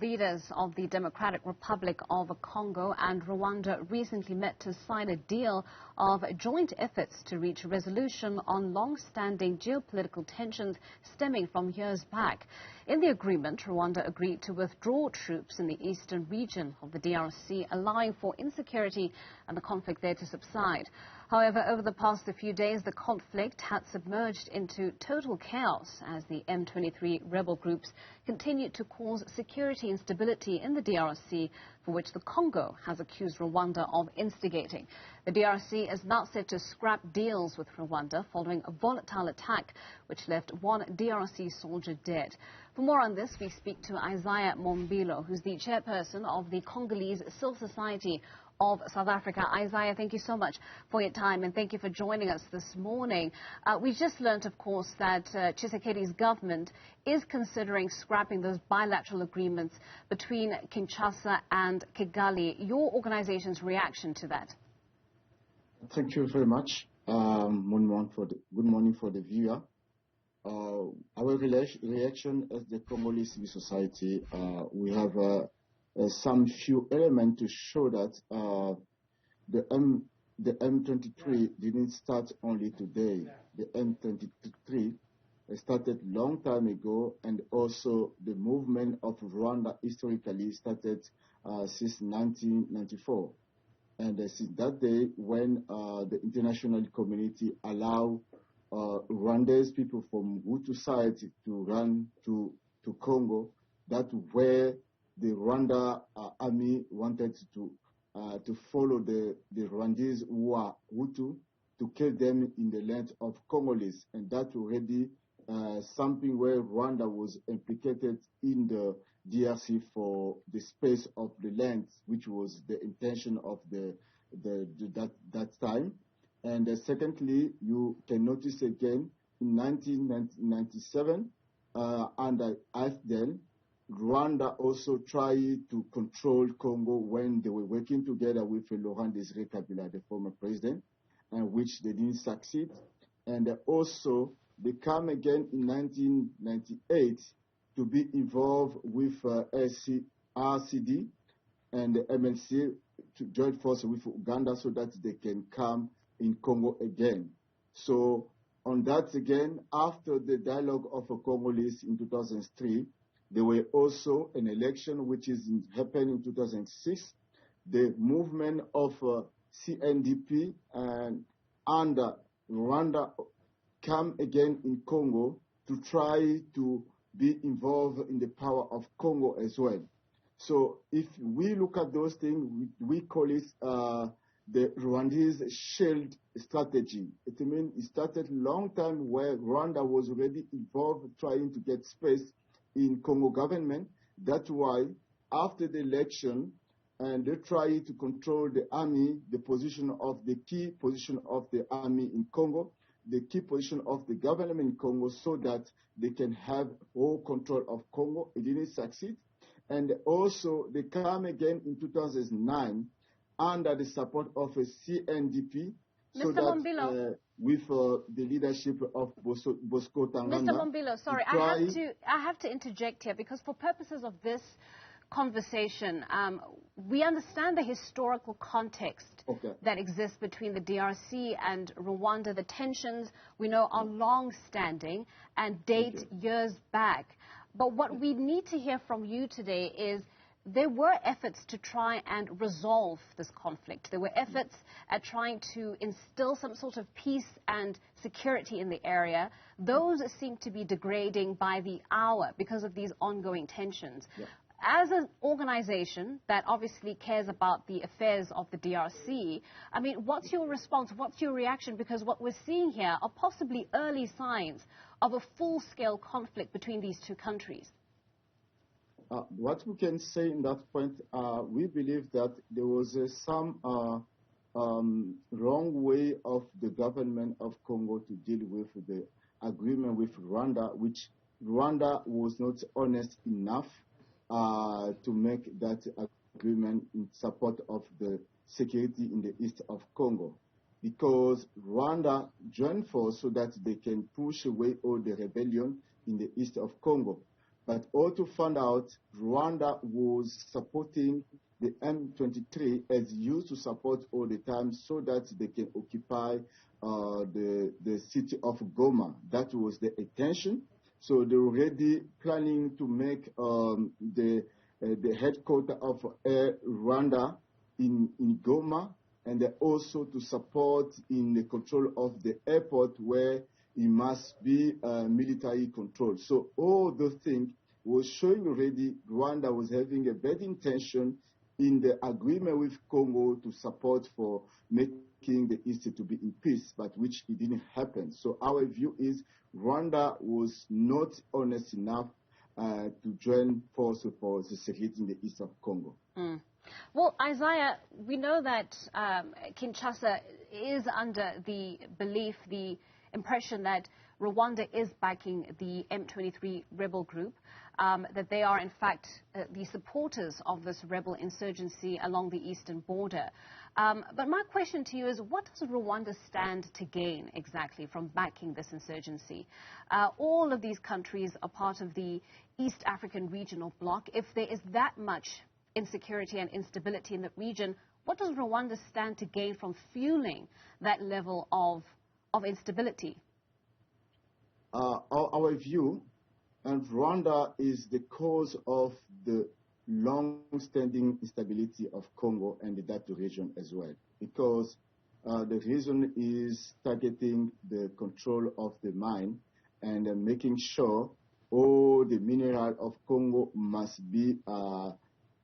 Leaders of the Democratic Republic of Congo and Rwanda recently met to sign a deal of joint efforts to reach a resolution on long-standing geopolitical tensions stemming from years back. In the agreement, Rwanda agreed to withdraw troops in the eastern region of the DRC, allowing for insecurity and the conflict there to subside. However, over the past few days, the conflict had submerged into total chaos as the M23 rebel groups continued to cause security instability in the DRC, for which the Congo has accused Rwanda of instigating. The DRC is now set to scrap deals with Rwanda following a volatile attack which left one DRC soldier dead. For more on this, we speak to Isaiah Mombilo, who's the chairperson of the Congolese Civil Society of South Africa. Isaiah, thank you so much for your time and thank you for joining us this morning. We just learnt, of course, that Tshisekedi's government is considering scrapping those bilateral agreements between Kinshasa and Kigali. Your organization's reaction to that? Thank you very much. Good morning for the viewer. Our reaction as the Congolese civil society, we have some few elements to show that the M23 didn't start only today. The M23 started long time ago, and also the movement of Rwanda historically started since 1994. And since that day, when the international community allowed Rwandese people from Hutu side to run to Congo, that's where the Rwanda army wanted to follow the Rwandese who are Hutu to kill them in the land of Congolese, and that already something where Rwanda was implicated in the DRC for the space of the land, which was the intention of that time. And secondly, you can notice again in 1997 under AFDEL, Rwanda also tried to control Congo when they were working together with Laurent Désiré Kabila, the former president, and which they didn't succeed. And also, they come again in 1998 to be involved with RCD and the MLC to join forces with Uganda so that they can come in Congo again. So on that again, after the dialogue of Congolese in 2003, there were also an election which happened in 2006. The movement of CNDP and under Rwanda come again in Congo to try to be involved in the power of Congo as well. So if we look at those things, we call it the Rwandese shield strategy. It means it started a long time where Rwanda was already involved trying to get space in Congo government. That's why after the election, and they try to control the army, the key position of the army in Congo, the key position of the government in Congo, so that they can have full control of Congo. It didn't succeed. And also they come again in 2009 under the support of a CNDP. Mr. Mombilo, with the leadership of Bosco Tanganda. Mr. Mombilo, sorry, I have to interject here because for purposes of this conversation, we understand the historical context that exists between the DRC and Rwanda. The tensions we know are long-standing and date years back. But what we need to hear from you today is there were efforts to try and resolve this conflict. There were efforts at trying to instill some sort of peace and security in the area. Those seem to be degrading by the hour because of these ongoing tensions. Yeah. As an organization that obviously cares about the affairs of the DRC, I mean, what's your response? What's your reaction? Because what we're seeing here are possibly early signs of a full-scale conflict between these two countries. What we can say in that point, we believe that there was some wrong way of the government of Congo to deal with the agreement with Rwanda, which Rwanda was not honest enough to make that agreement in support of the security in the east of Congo. Because Rwanda joined force so that they can push away all the rebellion in the east of Congo. But all to find out, Rwanda was supporting the M23 as used to support all the time so that they can occupy the city of Goma. That was the intention. So they're already planning to make the headquarters of Rwanda in Goma, and also to support in the control of the airport where it must be military control. So all those things was showing already Rwanda was having a bad intention in the agreement with Congo to support for making the East to be in peace, but which it didn't happen. So our view is Rwanda was not honest enough to join forces for the security in the east of Congo. Mm. Well, Isaiah, we know that Kinshasa is under the belief, the impression that Rwanda is backing the M23 rebel group, that they are in fact the supporters of this rebel insurgency along the eastern border. But my question to you is, what does Rwanda stand to gain exactly from backing this insurgency? All of these countries are part of the East African regional bloc. If there is that much insecurity and instability in the region, what does Rwanda stand to gain from fueling that level of instability? Our view, and Rwanda is the cause of the long-standing instability of Congo and that region as well, because the reason is targeting the control of the mine and making sure all the mineral of Congo must be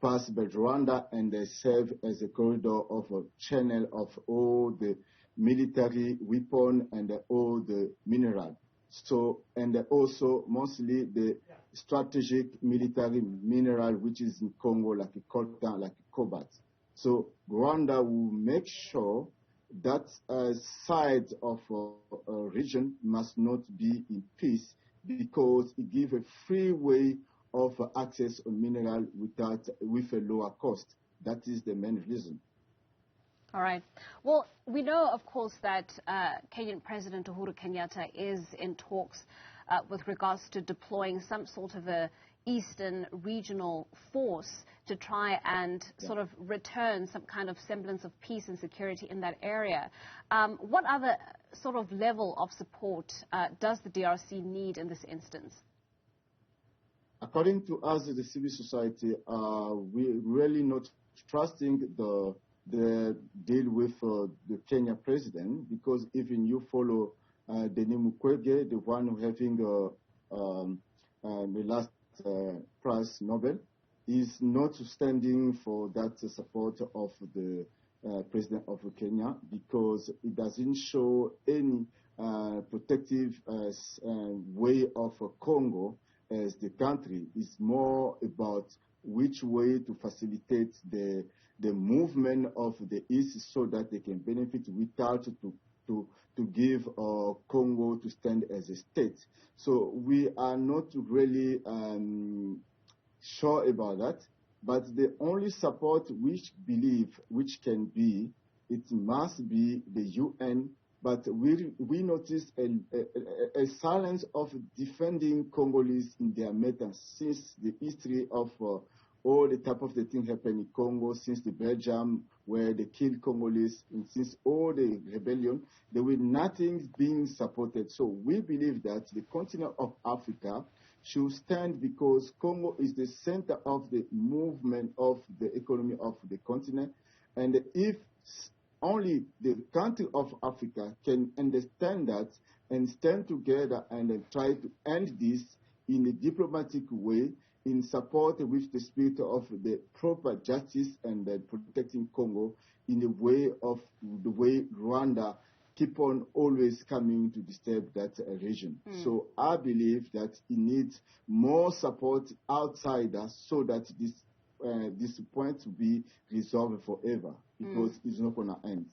passed by Rwanda, and they serve as a corridor of a channel of all the military weapon and all the mineral. So, and also mostly the strategic military mineral which is in Congo, like coltan, like cobalt. So Rwanda will make sure that side of a region must not be in peace, because it gives a free way of access on mineral with a lower cost. That is the main reason. All right. Well, we know, of course, that Kenyan President Uhuru Kenyatta is in talks with regards to deploying some sort of a eastern regional force to try and sort of return some kind of semblance of peace and security in that area. What other sort of level of support does the DRC need in this instance? According to us, the civil society, we're really not trusting the deal with the Kenya president, because even you follow Denis Mukwege, the one who having the last prize Nobel, is not standing for that support of the president of Kenya, because it doesn't show any protective way of Congo as the country. It's more about which way to facilitate the movement of the East so that they can benefit without to give Congo to stand as a state. So we are not really sure about that, but the only support which can be, it must be the UN. But we noticed a silence of defending Congolese in their matter since the history of all the type of the thing happened in Congo, since the Belgium where they killed Congolese, and since all the rebellion, there was nothing being supported. So we believe that the continent of Africa should stand, because Congo is the center of the movement of the economy of the continent, and if only the country of Africa can understand that and stand together and then try to end this in a diplomatic way, in support with the spirit of the proper justice and protecting Congo in the way Rwanda keep on always coming to disturb that region. So I believe that it needs more support outside us so that this point will be resolved forever, because it's not going to end.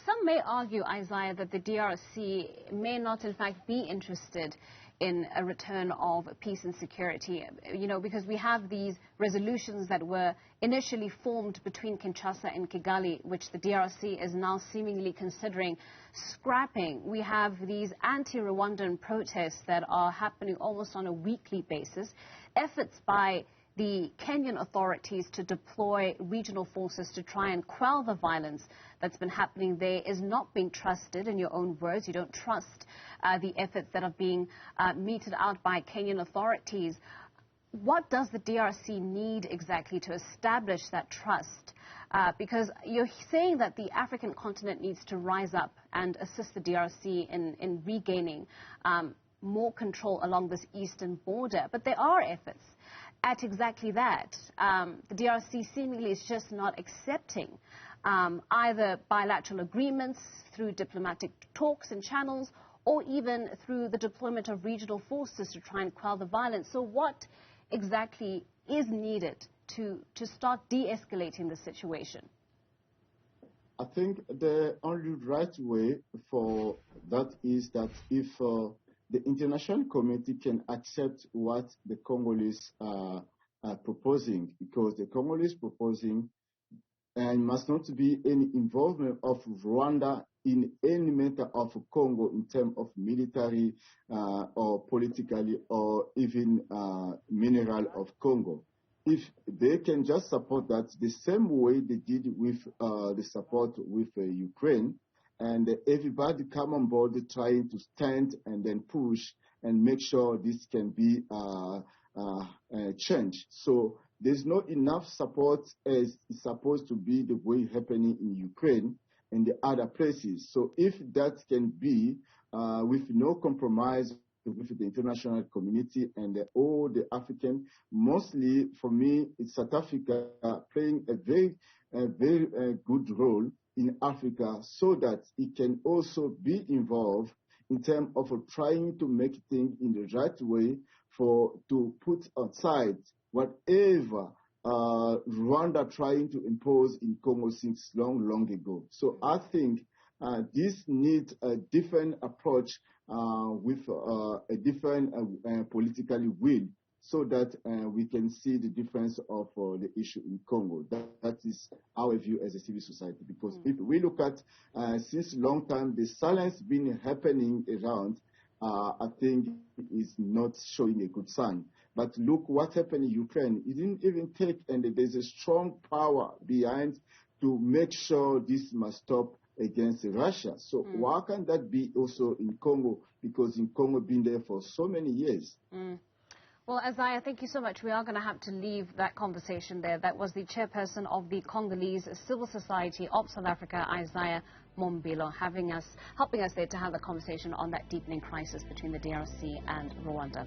Some may argue, Isaiah, that the DRC may not in fact be interested in a return of peace and security? You know, because we have these resolutions that were initially formed between Kinshasa and Kigali, which the DRC is now seemingly considering scrapping. We have these anti-Rwandan protests that are happening almost on a weekly basis. Efforts by the Kenyan authorities to deploy regional forces to try and quell the violence that's been happening there is not being trusted. In your own words, you don't trust the efforts that are being meted out by Kenyan authorities. What does the DRC need exactly to establish that trust? Because you're saying that the African continent needs to rise up and assist the DRC in regaining more control along this eastern border. But there are efforts at exactly that. The DRC seemingly is just not accepting either bilateral agreements through diplomatic talks and channels, or even through the deployment of regional forces to try and quell the violence. So what exactly is needed to start de-escalating the situation? I think the only right way for that is that if the international community can accept what the Congolese are proposing, because the Congolese proposing and must not be any involvement of Rwanda in any matter of Congo in terms of military or politically or even mineral of Congo. If they can just support that the same way they did with the support with Ukraine, and everybody come on board trying to stand and then push and make sure this can be changed. So there's not enough support as it's supposed to be the way happening in Ukraine and the other places. So if that can be with no compromise with the international community and all the African, mostly for me, it's South Africa playing a very good role in Africa, so that it can also be involved in terms of trying to make things in the right way to put aside whatever Rwanda trying to impose in Congo since long ago. So I think this needs a different approach with a different political will, so that we can see the difference of the issue in Congo. That is our view as a civil society, because if we look at since a long time, the silence been happening around, I think is not showing a good sign. But look what happened in Ukraine. It didn't even take, and there's a strong power behind to make sure this must stop against Russia. So why can't that be also in Congo? Because in Congo been there for so many years. Well, Isaiah, thank you so much. We are going to have to leave that conversation there. That was the chairperson of the Congolese Civil Society of South Africa, Isaiah Mombilo, helping us there to have a conversation on that deepening crisis between the DRC and Rwanda.